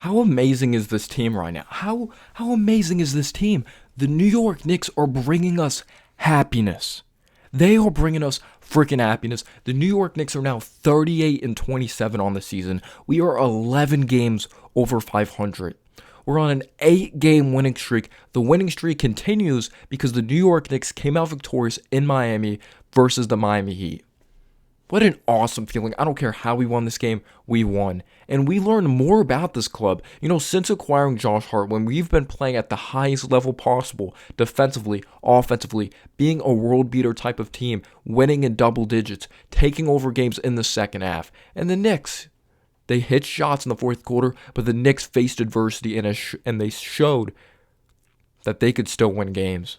How amazing is this team right now? How amazing is this team? The New York Knicks are bringing us happiness. They are bringing us freaking happiness. The New York Knicks are now 38 and 27 on the season. We are 11 games over 500. We're on an 8-game winning streak. The winning streak continues because the New York Knicks came out victorious in Miami versus the Miami Heat. What an awesome feeling. I don't care how we won this game, we won. And we learned more about this club. Since acquiring Josh Hart, when we've been playing at the highest level possible, defensively, offensively, being a world beater type of team, winning in double digits, taking over games in the second half. And the Knicks, they hit shots in the fourth quarter, but the Knicks faced adversity and they showed that they could still win games.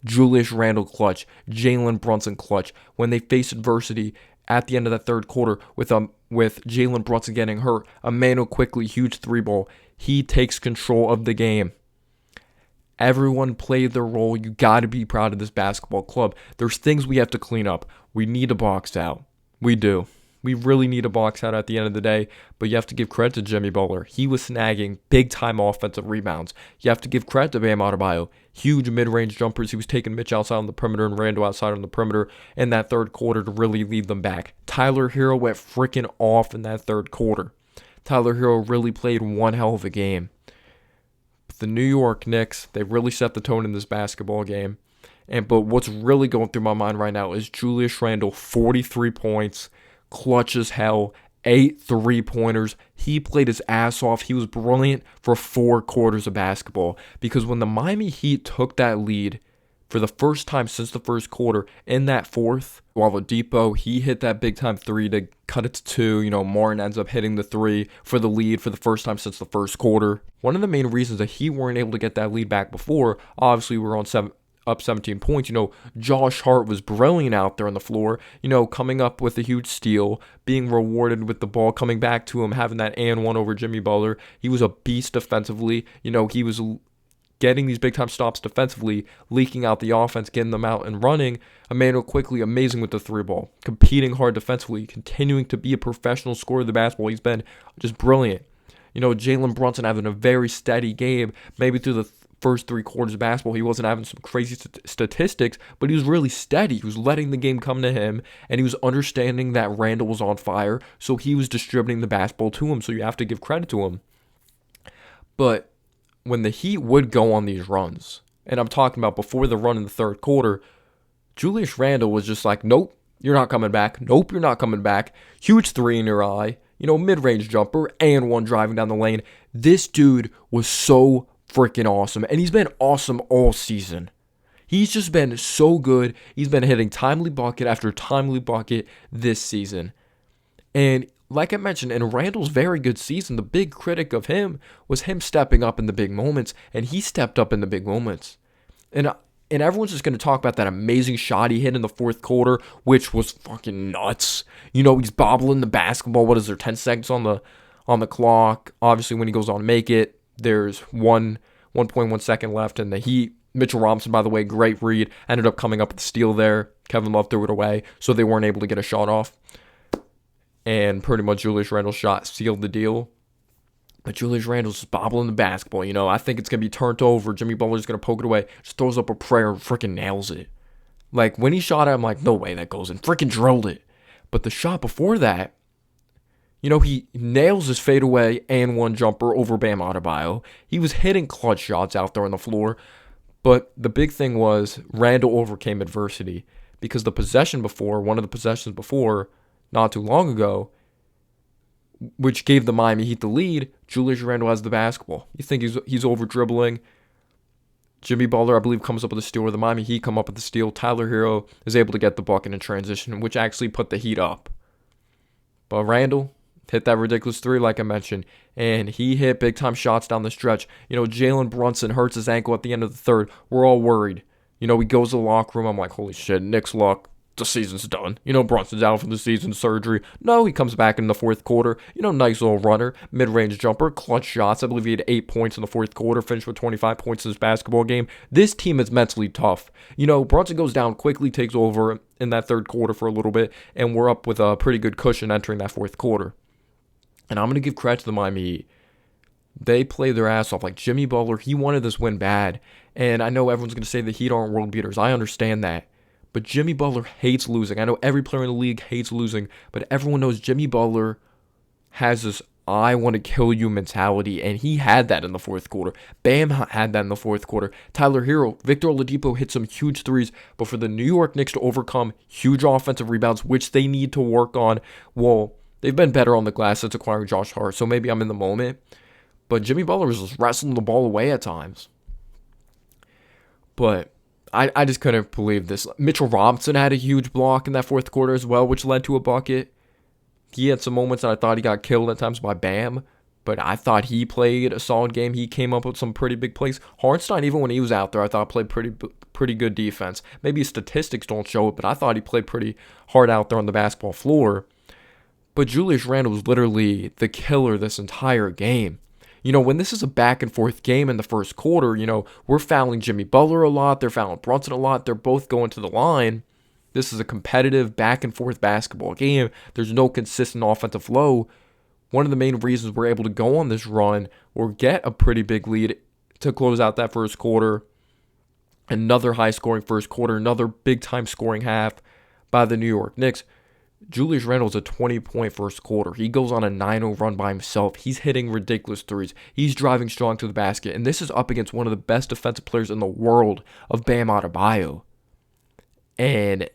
Julius Randle clutch, Jalen Brunson clutch. When they faced adversity at the end of that third quarter with Jalen Brunson getting hurt, Emmanuel quickly, huge three ball. He takes control of the game. Everyone played their role. You got to be proud of this basketball club. There's things we have to clean up. We need to box out. We do. We really need a box out at the end of the day, but you have to give credit to Jimmy Butler. He was snagging big-time offensive rebounds. You have to give credit to Bam Adebayo. Huge mid-range jumpers. He was taking Mitch outside on the perimeter and Randle outside on the perimeter in that third quarter to really lead them back. Tyler Hero went freaking off in that third quarter. Tyler Hero really played one hell of a game. But the New York Knicks, they really set the tone in this basketball game. But what's really going through my mind right now is Julius Randle, 43 points, clutch as hell, 8 3-pointers. He played his ass off. He was brilliant for 4 quarters of basketball because when the Miami Heat took that lead for the first time since the first quarter in that fourth, Oladipo, he hit that big-time 3 to cut it to 2. Martin ends up hitting the 3 for the lead for the first time since the first quarter. One of the main reasons that he weren't able to get that lead back before, obviously we were up 17 points. Josh Hart was brilliant out there on the floor, coming up with a huge steal, being rewarded with the ball coming back to him, having that and one over Jimmy Butler. He was a beast defensively. He was getting these big-time stops defensively, leaking out the offense, getting them out and running. Emmanuel quickly, amazing with the 3-ball, competing hard defensively, continuing to be a professional scorer of the basketball. He's been just brilliant. Jalen Brunson having a very steady game, maybe through the first 3 quarters of basketball. He wasn't having some crazy statistics, but he was really steady. He was letting the game come to him, and he was understanding that Randle was on fire, so he was distributing the basketball to him, so you have to give credit to him. But when the Heat would go on these runs, and I'm talking about before the run in the third quarter, Julius Randle was just like, nope, you're not coming back. Nope, you're not coming back. Huge 3 in your eye. Mid-range jumper and one driving down the lane. This dude was so freaking awesome, and he's been awesome all season. He's just been so good. He's been hitting timely bucket after timely bucket this season. And like I mentioned, in Randle's very good season, the big critic of him was him stepping up in the big moments, and he stepped up in the big moments. And everyone's just going to talk about that amazing shot he hit in the fourth quarter, which was fucking nuts. He's bobbling the basketball. What is there, 10 seconds on the clock? Obviously, when he goes on to make it, there's 1.1 second left, and the Heat, Mitchell Robinson, by the way, great read, ended up coming up with the steal there. Kevin Love threw it away, so they weren't able to get a shot off. And pretty much Julius Randle's shot sealed the deal. But Julius Randle's just bobbling the basketball. I think it's going to be turned over. Jimmy Butler's going to poke it away. Just throws up a prayer and freaking nails it. Like, when he shot it, I'm like, no way that goes in. Freaking drilled it. But the shot before that, he nails his fadeaway and one jumper over Bam Adebayo. He was hitting clutch shots out there on the floor. But the big thing was Randle overcame adversity. Because one of the possessions before, not too long ago, which gave the Miami Heat the lead, Julius Randle has the basketball. You think he's over-dribbling. Jimmy Butler, I believe, comes up with a steal, or the Miami Heat come up with the steal. Tyler Hero is able to get the bucket in transition, which actually put the Heat up. But Randle hit that ridiculous 3, like I mentioned, and he hit big-time shots down the stretch. Jalen Brunson hurts his ankle at the end of the third. We're all worried. He goes to the locker room. I'm like, holy shit, Knicks luck. The season's done. Brunson's out for the season, surgery. No, he comes back in the fourth quarter. Nice little runner, mid-range jumper, clutch shots. I believe he had 8 points in the fourth quarter, finished with 25 points in this basketball game. This team is mentally tough. Brunson goes down quickly, takes over in that third quarter for a little bit, and we're up with a pretty good cushion entering that fourth quarter. And I'm going to give credit to the Miami Heat. They played their ass off. Like Jimmy Butler, he wanted this win bad. And I know everyone's going to say the Heat aren't world beaters. I understand that. But Jimmy Butler hates losing. I know every player in the league hates losing, but everyone knows Jimmy Butler has this I want to kill you mentality, and he had that in the fourth quarter. Bam had that in the fourth quarter. Tyler Hero, Victor Oladipo hit some huge threes, but for the New York Knicks to overcome huge offensive rebounds, which they need to work on, well, they've been better on the glass since acquiring Josh Hart, so maybe I'm in the moment. But Jimmy Butler was just wrestling the ball away at times. But I just couldn't believe this. Mitchell Robinson had a huge block in that fourth quarter as well, which led to a bucket. He had some moments that I thought he got killed at times by Bam, but I thought he played a solid game. He came up with some pretty big plays. Hartenstein, even when he was out there, I thought played pretty good defense. Maybe his statistics don't show it, but I thought he played pretty hard out there on the basketball floor. But Julius Randle was literally the killer this entire game. You know, when this is a back and forth game in the first quarter, you know, we're fouling Jimmy Butler a lot. They're fouling Brunson a lot. They're both going to the line. This is a competitive back and forth basketball game. There's no consistent offensive flow. One of the main reasons we're able to go on this run or get a pretty big lead to close out that first quarter. Another high scoring first quarter, another big time scoring half by the New York Knicks. Julius Randle's a 20-point first quarter. He goes on a 9-0 run by himself. He's hitting ridiculous threes. He's driving strong to the basket. And this is up against one of the best defensive players in the world of Bam Adebayo. And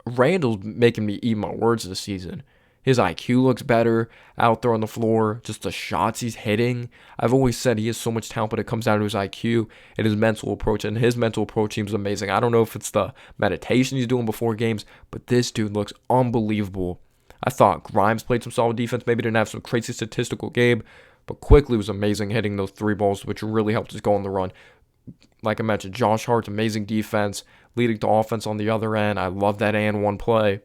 Randle's making me eat my words this season. His IQ looks better out there on the floor. Just the shots he's hitting. I've always said he has so much talent, but it comes down to his IQ and his mental approach. And his mental approach seems amazing. I don't know if it's the meditation he's doing before games, but this dude looks unbelievable. I thought Grimes played some solid defense. Maybe didn't have some crazy statistical game, but quickly was amazing hitting those three balls, which really helped us go on the run. Like I mentioned, Josh Hart's amazing defense, leading to offense on the other end. I love that and one play.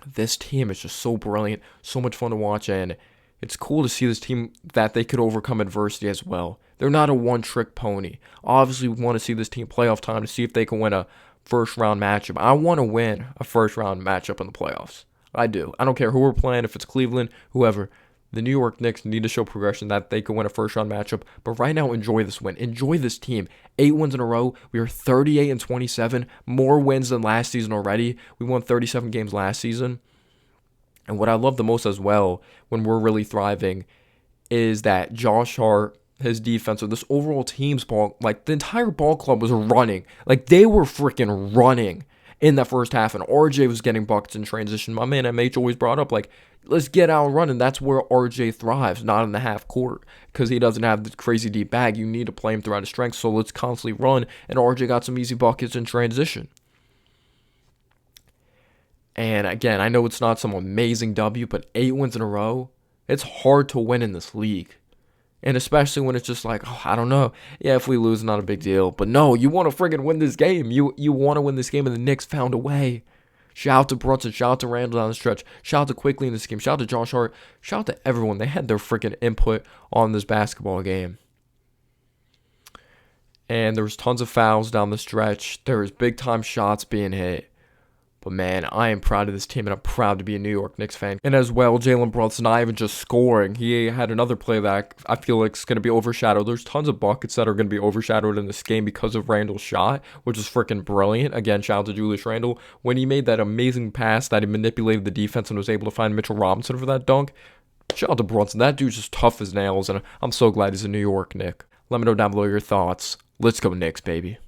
This team is just so brilliant, so much fun to watch, and it's cool to see this team that they could overcome adversity as well. They're not a one-trick pony. Obviously, we want to see this team playoff time to see if they can win a first-round matchup. I want to win a first-round matchup in the playoffs. I do. I don't care who we're playing, if it's Cleveland, whoever. The New York Knicks need to show progression that they can win a first-round matchup. But right now, enjoy this win. Enjoy this team. 8 wins in a row. We are 38-27. More wins than last season already. We won 37 games last season. And what I love the most as well, when we're really thriving, is that Josh Hart, his defense, or this overall team's ball, like the entire ball club was running. Like they were freaking running in that first half. And RJ was getting buckets in transition. My man MH always brought up, like, let's get out and run, and that's where RJ thrives, not in the half court, because he doesn't have the crazy deep bag. You need to play him throughout his strength, so let's constantly run, and RJ got some easy buckets in transition. And again, I know it's not some amazing W, but 8 wins in a row, it's hard to win in this league. And especially when it's just like, oh, I don't know. Yeah, if we lose, not a big deal. But no, you want to friggin' win this game. You want to win this game, and the Knicks found a way. Shout out to Brunson. Shout out to Randle down the stretch. Shout out to Quickly in this game. Shout out to Josh Hart. Shout out to everyone. They had their freaking input on this basketball game. And there was tons of fouls down the stretch. There was big-time shots being hit. But man, I am proud of this team, and I'm proud to be a New York Knicks fan. And as well, Jalen Brunson, not even just scoring. He had another play that I feel like is going to be overshadowed. There's tons of buckets that are going to be overshadowed in this game because of Randle's shot, which is freaking brilliant. Again, shout out to Julius Randle. When he made that amazing pass that he manipulated the defense and was able to find Mitchell Robinson for that dunk, shout out to Brunson. That dude's just tough as nails, and I'm so glad he's a New York Knick. Let me know down below your thoughts. Let's go Knicks, baby.